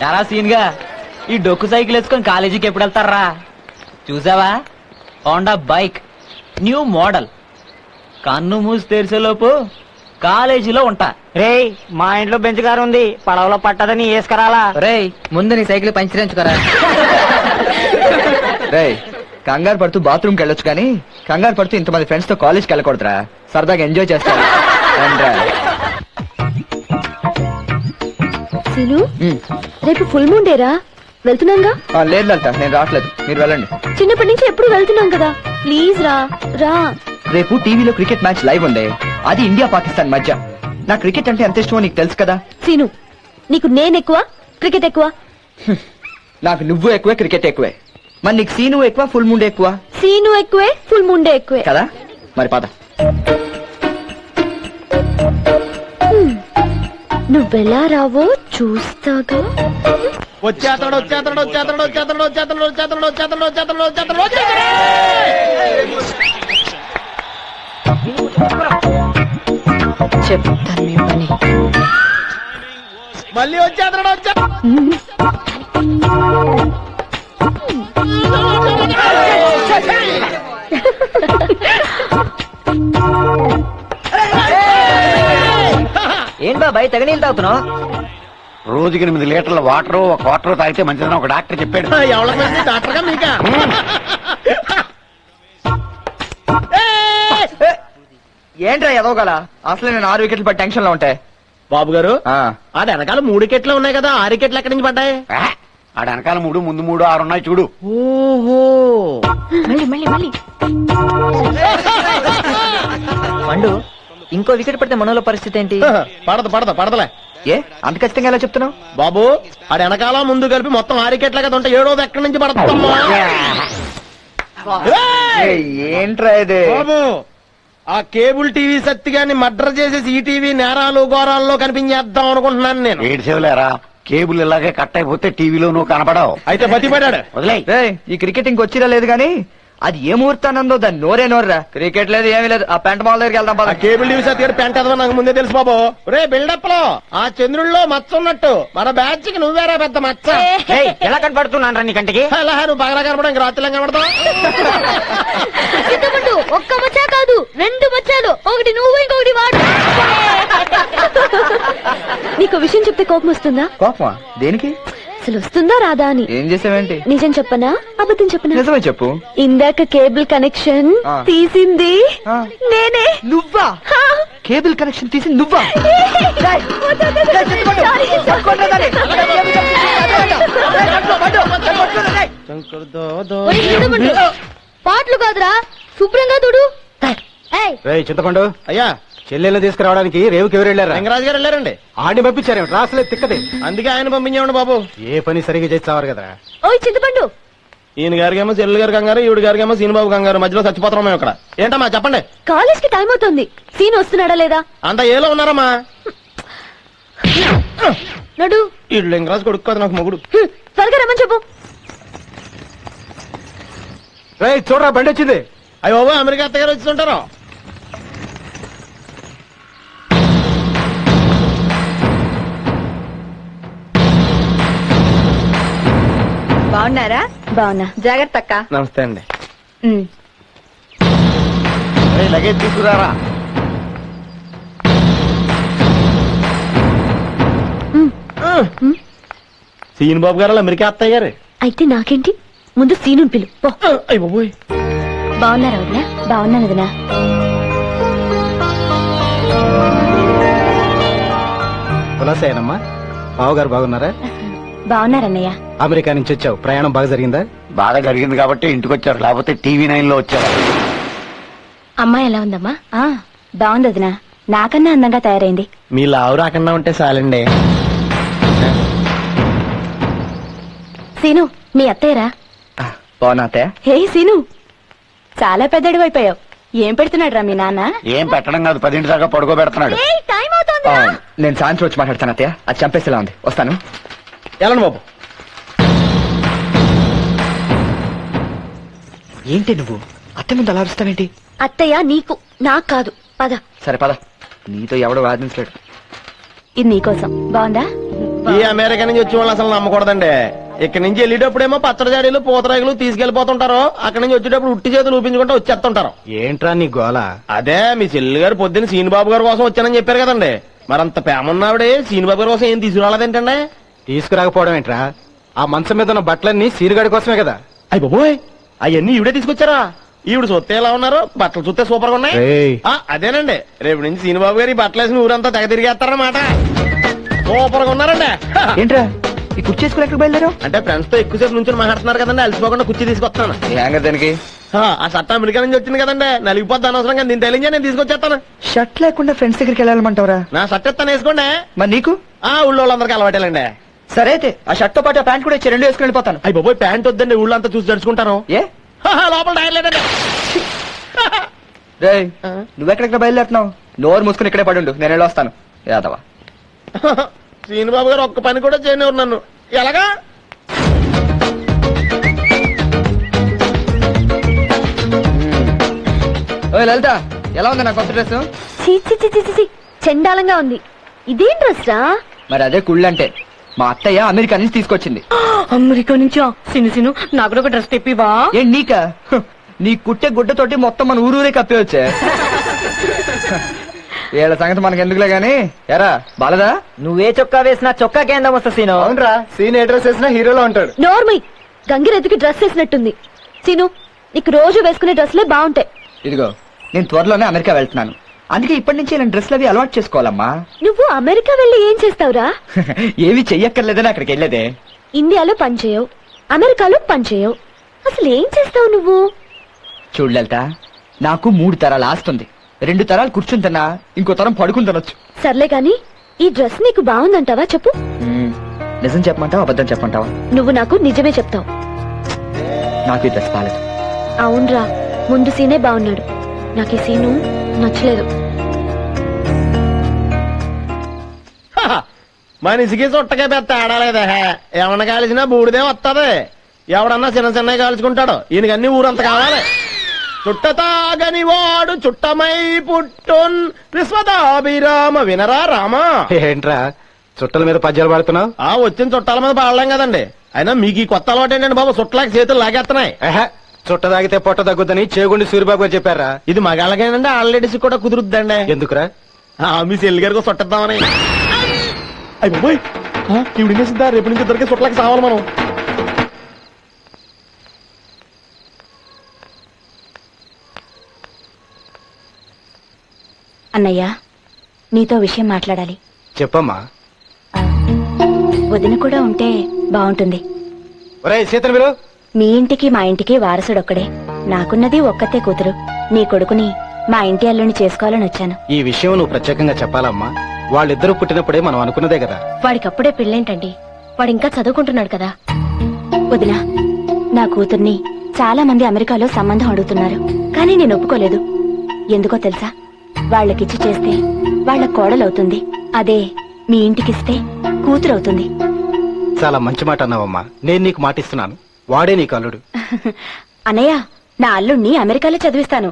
చాలా సీన్ గా ఈ డొక్కు సైకిల్ వేసుకొని కాలేజీకి ఎప్పుడు వెళ్తారా? చూసావా, హోండా బైక్ న్యూ మోడల్. కన్ను మూసి తెరిసేలోపు కాలేజీలో ఉంటా. రేయ్, మా ఇంట్లో బెంచ్ కారు ఉంది, పడవలో పట్టదని వేసుకురాలా. రేయ్, ముందు నీ సైకిల్ పంచరించుకోరా. రేయ్, కంగారు పడుతూ బాత్రూమ్కి వెళ్ళొచ్చు కానీ కంగారు పడుతూ ఇంతమంది ఫ్రెండ్స్ తో కాలేజ్కి వెళ్ళకూడదురా. సరదాగా ఎంజాయ్ చేస్తాను. సీను, రేపు ఫుల్ మూన్ డేరా, వెళ్తున్నాగా? లేదు లలిత, నేను రావట్లేదు, మీరు వెళ్ళండి. చిన్నప్పటి నుంచి ఎప్పుడు వెళ్తున్నాం కదా, ప్లీజ్ రా రా. రేపు టీవీలో క్రికెట్ మ్యాచ్ లైవ్ ఉంది, అది ఇండియా పాకిస్తాన్ మధ్య. నా క్రికెట్ అంటే ఎంత ఇష్టమో నీకు తెలుసు కదా. సీను, నీకు నేను ఎక్కువ క్రికెట్ ఎక్కువ? నాకు నువ్వు ఎక్కువే, క్రికెట్ ఎక్కువే. మరి నీకు సీను ఎక్కువ, ఫుల్ మూన్ డే ఎక్కువ? సీను ఎక్కువే, ఫుల్ మూన్ డే ఎక్కువే కదా. మరి పద. నువ్వెలా రావో చూస్తాగా. వచ్చేతడు వచ్చేతడు వచ్చేతడు వచ్చేతడు వచ్చేతడు వచ్చేతడు వచ్చేతడు వచ్చేతడు వచ్చేతడు వచ్చేతడు. చెప్తాను మీ పని. మళ్ళీ వచ్చేతడు వచ్చే. ఏం బాబాయ్ తెగ నీళ్ళు తాగుతున్నావు? రోజుకి 8 లీటర్ల వాటర్, ఒక క్వార్టర్ తాగితే మంచిదని ఒక డాక్టర్ చెప్పాడు. ఎవరికి డాక్టర్ గా మీకా? ఏంట్రా ఎదవగల, అసలు నేను 6 వికెట్లు పట్టి టెన్షన్ లో ఉంటాయి. బాబు గారు, అది వెనకాల 3 వికెట్లు ఉన్నాయి కదా, 6 వికెట్లు ఎక్కడి నుంచి పడ్డాయి? ఆడ వెనకాల 3, ముందు 3, 6 ఉన్నాయి చూడు. ఓహో, మళ్ళీ మళ్ళీ మళ్ళీ. పండు, ఇంకో వికెట్ పడితే మనోళ్ళ పరిస్థితి ఏంటి? పడదు పడదు పడదలే. ఏ అంత ఖచ్చితంగా ఎలా చెప్తున్నావు? బాబు, ఆడ వెనకాల ముందు కలిపి మొత్తం 6 వికెట్ల కదా ఉంటాయి, 7వ ఎక్కడి నుంచి పడుతుందమ్మా? ఏంట్రా ఇది? బాబు, ఆ కేబుల్ టీవీ సత్తిగాని మర్డర్ చేసేసి ఈ టీవీ నేరాలు ఘోరాల్లో కనిపించేద్దాం అనుకుంటున్నాను నేను. ఏడ్చేవులేరా, కేబుల్ ఇలాగే కట్ అయిపోతే టీవీలో నువ్వు కనపడవు. అయితే బతిపడాడు. వదిలే. ఈ క్రికెట్ ఇంకొచ్చిరా లేదు గానీ అది ఏ ముహూర్తానందో దాన్ని నోరే నోర్రా. క్రికెట్ లేదు, ఏమీ లేదు. ఆ పెంట మాల దగ్గరికి వెళ్దాం. ఆ కేబుల్ టీవీ సత్తిగాడు పెంట ఎదవని నాకు ముందే తెలుసు బాబు. రే బిల్డప్ లో ఆ చంద్రుల్లో మచ్చ ఉన్నట్టు మన బ్యాచ్ కి నువ్వేరా పెద్ద మచ్చ. ఎలా కనపడుతున్నాను రా నీ కంటికి? అలా నువ్వు బాగా కనపడం, ఇంకా రాత్రిలో కనపడతావు. చింతపండు, ఒక్క మచ్చా కాదు 2 మచ్చాలు, ఒకటి నువ్వు ఇంకొకటి వాడు. నీకు విషయం చెప్తే కోపం వస్తుందా? కోపమా? దేనికి? అసలు వస్తుందా రాదా అని. ఏం చేసావేంటి? నిజం చెప్పనా అబద్ధం చెప్పనా? నిజమే చెప్పు. ఇందాక కేబుల్ కనెక్షన్ తీసింది నేనే. నువ్వా? కేబుల్ కనెక్షన్ తీసి నువ్వా? పాటలు కాదురా, శుభ్రంగా తుడు. చింతపండు, అయ్యా, చెల్లెల్ని తీసుకురావడానికి రేవుకి ఎవరు వెళ్ళారా? రంగరాజు గారు వెళ్ళారండి. ఆడిని పంపించారు, రాసలేదు తిక్కది. అందుకే ఆయన పంపించామండి బాబు. ఏ పని సరిగ్గా చేస్తావారు కదా. ఓయ్ చింతపండు, ఈయన గారికేమో చెల్లు గారు కంగారు, ఈవిడ గారికేమో సీనిబాబు కంగారు, మధ్యలో చచ్చిపోతున్నాం మేము ఇక్కడ. ఏంటమ్మా చెప్పండి. కాలేజ్ కి టైం అవుతుంది, సీన్ వస్తున్నాడా లేదా? అంత ఏలో ఉన్నారమ్మా. నడు. ఈ లింగరాజు కొడుకు కదా నాకు మొగుడు. త్వరగా రమ్మని చెప్పు. రేయ్ చూడరా, బండి వచ్చింది. అయ్యో బాబు, అమెరికా అత్తగారు వచ్చింటారు. బాగున్నారా? బాగున్నా. జాగ్రత్త అక్క. నమస్తే అండి. లగేజ్ తీసుకురారా. సీనిబాబు గారు అమెరికా అత్తయ్య గారు. అయితే నాకేంటి, ముందు సీను పిలు. అయ్య బాబోయ్. బాగున్నారా వదినా? బాగున్నాను వదినా. కులాసేనమ్మా, బావగారు బాగున్నారా? బాగున్నారన్నయ్య. అమెరికా నుంచి వచ్చావు, ప్రయాణం బాగా జరిగిందా? బాగా జరిగింది కాబట్టి ఇంటికి వచ్చారు, లేకపోతే టీవీ 9 లో వచ్చారు. అమ్మాయి ఎలా ఉందమ్మా? బాగుంది వదినా, నాకన్నా అందంగా తయారైంది. మీ లావు రాకుండా ఉంటే చాలండి. సీను, మీ అత్తయ్యరా? బాగున్నా అత్తయ్య. హే సీను, చాలా పెద్దడివి అయిపోయావు. ఏం పెడుతున్నాడు రా మీ నాన్న? ఏం పెట్టడం కాదు, 10 దాకా పడుకోబెడుతున్నాడు. టైం అవుతుంది. నేను సాయంత్రం వచ్చి మాట్లాడతాను అత్తయ్య, అది చంపేసేలా ఉంది. వస్తాను. వెళ్ళండి బాబు. ఏంటి నువ్వు అత్త ముందు అలా అరుస్తావేంటి? అత్తయ్య నీకు, నాకు కాదు. పద. సరే పద, నీతో ఎవడో వాదించలేడు. ఇది నీకోసం. బాగుందా? ఈ అమెరికా నుంచి వచ్చే వాళ్ళు అసలు నమ్మకూడదండి. ఇక్కడ నుంచి వెళ్ళేటప్పుడేమో పచ్చడి జాడీలు పూతరాగులు తీసుకెళ్లిపోతుంటారు, అక్కడ నుంచి వచ్చేటప్పుడు ఉట్టి చేతులు ఊపించుకుంటూ వచ్చేస్తుంటారు. ఏంట్రా నీ గోల? అదే మీ చెల్లి గారు పొద్దున్న సీనిబాబు గారి కోసం వచ్చానని చెప్పారు కదండి, మరంత ప్రేమన్నావిడే సీనిబాబు గారి కోసం ఏం తీసుకురాలేదేంటండి? తీసుకురాకపోవడం ఏంట్రా? ఆ మంచం మీద ఉన్న బట్టలన్నీ సీరుగాడి కోసమే కదా. అయ్యి బాబోయ్, అవన్నీ ఈవిడే తీసుకొచ్చారా? ఈవిడ చూస్తే ఎలా ఉన్నారు, బట్టలు చూస్తే సూపర్ గా ఉన్నాయి. రేయ్. అదేనండి, రేపు నుంచి సీనిబాబు గారు ఈ బట్టలు వేసిన ఊరంతా తెగ తిరిగేస్తారన్నమాట. సూపర్ గా ఉన్నారండి. ఏంట్రా ఈ కుర్చీ చేసుకుని ఎక్కడికి బయలుదేరావు? అంటే ఫ్రెండ్స్ తో ఎక్కువసేపు నుంచి మాట్లాడుతున్నారు కదండి, అలసిపోకుండా కుర్చీ తీసుకొస్తాను. ఈ హ్యాంగర్ దానికి ఆ షర్ట్ అమెరికా నుంచి వచ్చింది కదండి, నలిగిపోద్ది అనవసరంగా, దీని తెలియజే నేను తీసుకొచ్చేస్తాను. షర్ట్ లేకుండా ఫ్రెండ్స్ దగ్గరికి వెళ్ళాలమంటావరా? నా షర్ట్ ఎత్తాను, వేసుకోండి. మరి నీకు? ఊళ్ళో వాళ్ళందరికీ అలవాటేలండి. సరే అయితే ఆ షర్ట్ తో పాటు ఆ ప్యాంట్ కూడా ఇచ్చి రెండు వేసుకుని వెళ్ళిపోతాను. అయ్యి బాబోయ్, ప్యాంట్ వద్దండి, ఊళ్ళో అంతా చూసి జడుచుకుంటాను. ఏ లోపల టైర్ లేదండి. రేయ్ నువ్వెక్కడికి బయలుదేరుతున్నావు? నోరు మూసుకుని ఇక్కడే పడుండు, నేను వెళ్ళి వస్తాను. యాదవా శ్రీనిబాబు గారు ఒక్క పని కూడా చేయనివ్వరు నన్ను. ఎలాగా? ఓయ్ లలిత, ఎలా ఉంది నా కొత్త డ్రెస్? చెండాలంగా ఉంది. ఇదేం డ్రెస్ రా? మరి అదే కుళ్ళంటే మా అత్తయ్య అమెరికా నుంచి తీసుకొచ్చింది. అమెరికా నుంచా? సిను నాకు కూడా ఒక డ్రెస్ తెప్పివా? ఏంటి నీకా? నీ కుట్టే గుడ్డతోటి మొత్తం మన ఊరూరే కప్పి వచ్చా. వీళ్ళ సంగతి మనకి ఎందుకులే గాని, ఎరా బాలదా? నువ్వే చొక్కా వేసినా చొక్కా కేంద్రం వస్తా సీను. అవునరా, సీన్ ఏ డ్రెస్ వేసినా హీరోలో ఉంటాడు. నోర్మై, గంగిరెద్దుకి డ్రెస్ వేసినట్టుంది. సీను, నీకు రోజు వేసుకునే డ్రెస్లే బాగుంటాయి. ఇదిగో నేను త్వరలోనే అమెరికా వెళ్తున్నాను, అందుకే ఇప్పటి నుంచి ఇలాంటి డ్రెస్లు అవి అలవాటు చేసుకోవాలమ్మా. నువ్వు అమెరికా వెళ్ళి ఏం చేస్తావురా? ఏవి చెయ్యక్కర్లేదని అక్కడికి వెళ్ళేదే. ఇండియాలో పని చేయవు, అమెరికాలో పని చేయవు, అసలు ఏం చేస్తావు నువ్వు? చూడు లలిత, నాకు 3 తరాలు ఆస్తుంది. 2 తరాలు కూర్చుని తిన్నా, ఇంకో తరం పడుకుని తినొచ్చు. సర్లే గాని ఈ డ్రెస్ నీకు బాగుందంటావా చెప్పు. నిజం చెప్పమంటావా అబద్ధం చెప్పమంటావా? నువ్వు నాకు నిజమే చెప్తావు. నాకు ఈ డ్రెస్ బాలేదు. అవునరా, ముందు సీనే బాగున్నాడు, నాకు ఈ సీను నచ్చలేదు. మనిషికి చుట్టకే పెద్ద తేడాలేదే. ఏమన్నా కాల్చినా బూడిదే వస్తుంది, ఎవడన్నా చిన్న చిన్నవి కాల్చుకుంటాడు. ఈయనకన్నీ ఊరంతా కావాలి. చుట్టతాగని వాడు చుట్టమై పుట్టున్ విశ్వదాభిరామ వినరా రామా. ఏంట్రా చుట్టల మీద పద్యాలు పాడుతున్నావు? వచ్చిన చుట్టాల మీద పాడలేం కదండి. అయినా మీకు ఈ కొత్త అలవాటు ఏంటండి బాబు, చుట్టలాకి చేతులు లాగేస్తున్నాయి. చుట్ట తాగితే పొట్ట తగ్గుద్దని చేగుండి సూర్యబాబు గారు చెప్పారా? ఇది మగాళ్ళకైనా ఆల్రెడీస్ కూడా కుదురుద్దండి. ఎందుకురా? మీ చెల్లి గారికి చుట్టిద్దామని. అయ్యి బాబోయ్, ఇవిడి వేసిందా? రేపు నుంచి దొరికే చుట్టలకి సావాలి మనం. అన్నయ్య, నీతో విషయం మాట్లాడాలి. చెప్పమ్మా. వదిన కూడా ఉంటే బాగుంటుంది. ఒరేయ్ సీతను మీరు. మీ ఇంటికి మా ఇంటికి వారసుడొక్కడే. నాకున్నది ఒక్కతే కూతురు. నీ కొడుకుని మా ఇంటి అల్లుని చేసుకోవాలని వచ్చాను. ఈ విషయం నువ్వు ప్రత్యేకంగా చెప్పాలమ్మా. వాళ్ళిద్దరూ పుట్టినప్పుడే మనం అనుకున్నదే కదా. వాడికప్పుడే పెళ్ళేంటండి, వాడు ఇంకా చదువుకుంటున్నాడు కదా. వదినా, నా కూతుర్ని చాలా మంది అమెరికాలో సంబంధం అడుగుతున్నారు, కానీ నేను ఒప్పుకోలేదు. ఎందుకో తెలుసా? వాళ్ళకిచ్చి చేస్తే వాళ్ళ కోడలవుతుంది, అదే మీ ఇంటికిస్తే కూతురవుతుంది. చాలా మంచి మాట అన్నావమ్మా. నేను నీకు మాటిస్తున్నాను, వాడే నీకు అల్లుడు. అన్నయ్య, నా అల్లుణ్ణి అమెరికాలో చదివిస్తాను.